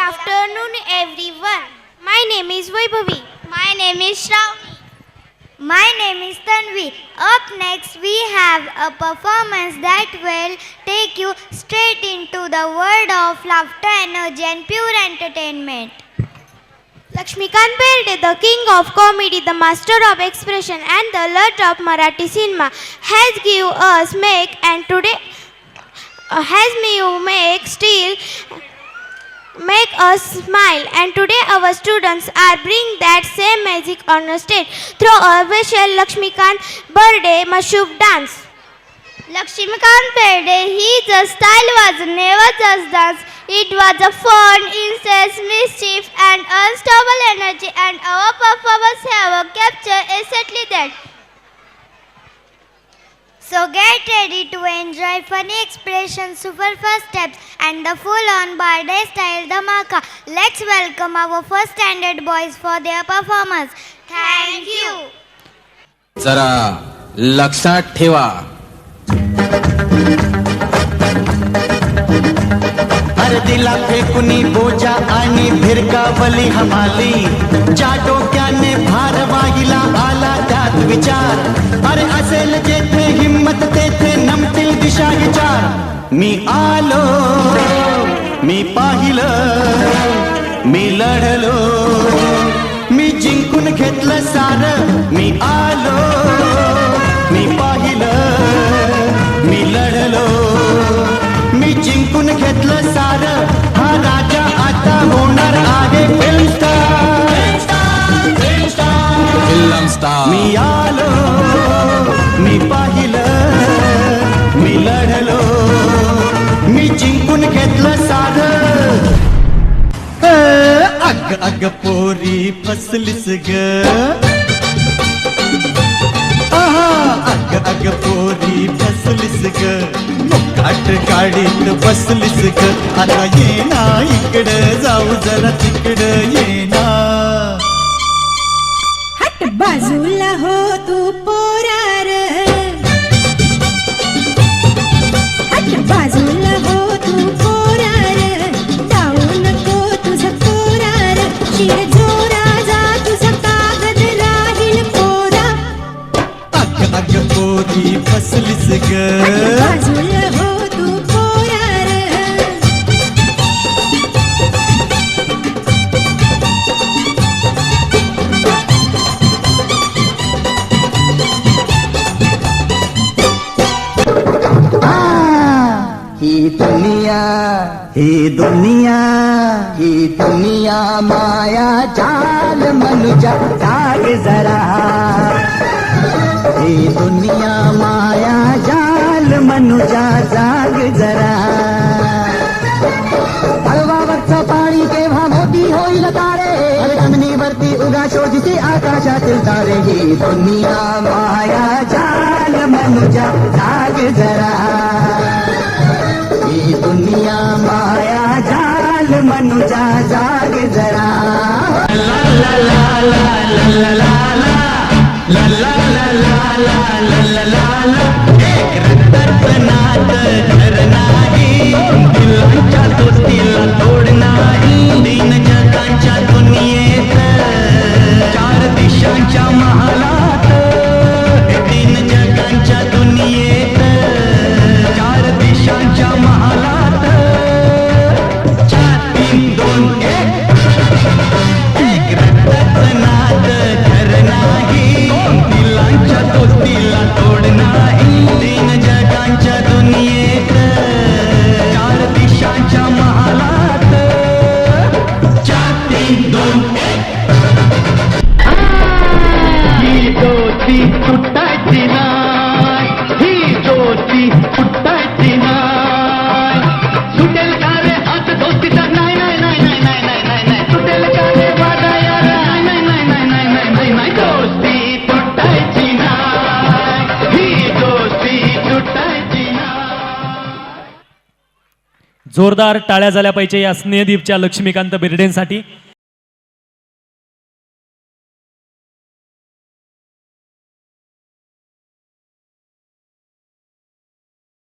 afternoon, everyone. My name is Vaibhavi. My name is Shravani. My name is Tanvi. Up next, we have a performance that will take you straight into the world of laughter, energy, and pure entertainment. Lakshmikant Berde, the king of comedy, the master of expression, and the lord of Marathi cinema, has give us make and today has you make us smile, and today our students are bring that same magic on a stage through a special Lakshmikant birthday Mashub dance. Lakshmikant Berde, his style was never just dance. It was a fun, intense, mischief, and unstoppable energy, and our performance have captured exactly that. So get ready to enjoy funny expressions, super fast steps, and the full-on birthday style dhamaka. Let's welcome our first standard boys for their performance. Thank you. जरा लक्षात ठेवा. अरे दिला फेकुनी बोजा आणि भिरकावली हमाली, ज्या डोक्याने भार वाहिला आला त्यात विचार. अरे असेल जेथे हिम्मत तेथे नमतील दिशा विचार. मी आलो, मी पाहिलं, मी लढलो, मी जिंकून घेतलं सार. मी आलो, मी पाहिलं, मी लढलो, मी जिंकून घेतलं सार. हा राजा आता होणार आहे फिल्म स्टार. मी आलो, मी पाहिलं, मी लढलो, मी जिंकून घेतलं सार. अग अग पोरी फसलीस ग, अग अग पोरी फसलीस ग, मुकाट गाडीत बसलीस ग. आता ये ना इकडं जाऊ जरा तिकडं ये ना. हट बाजूला हो तू पोरार, हट बाजूला हो तू पोरार. जाऊ नको तुझं पोरार, शिर जोरा जा तुझं कागद राहील पोरा. अग अग पोरी फसलीस ग, बाजूला हो तू पोरार. ही दुनिया माया जाल मनुजा जाग जरा. ही दुनिया माया जाल मनुजा जाग जरा. हळवावरचं पाणी केव्हा मोठी होईल तारे, अरे जमिनीवरती उगा शोधते आकाशातील तारे. ही दुनिया माया जाल मनुजा जाग जरा. ही दुनिया माया जाल मनुजा जाग जरा. ला ला ला ला ला ला ला ला ला ला ला ला ला ला. एक रक्ताचं नातं घर नाही, दिलांच्या दोस्तीला तोड नाही. तीन जगांच्या दुनियेत, चार दिशांच्या महालात. तीन जगांच्या दुनियेत, चार दिशांच्या महालात. 4 3 2 1. एक रक्ताचं नातं घर नाही, दिलांच्या दोस्तीला तोड नाही. तीन जगांच्या दुनियेत, चार दिशांच्या महालात. 4 3 2 1. ही दोस्ती तुटायची नाही, ही दोस्ती तुटायची नाही. सुटेल का रे आज दोस्ती तर नाही नाही नाही नाही नाही नाही नाही नाही. सुटेल का रे वादा यार नाही नाही नाही नाही नाही नाही नाही नाही. दोस्ती तुटायची नाही, ही दोस्ती तुटायची नाही. जोरदार टाळ्या झाल्या पाहिजे या स्नेहदीपच्या लक्ष्मीकांत बिर्डेंसाठी.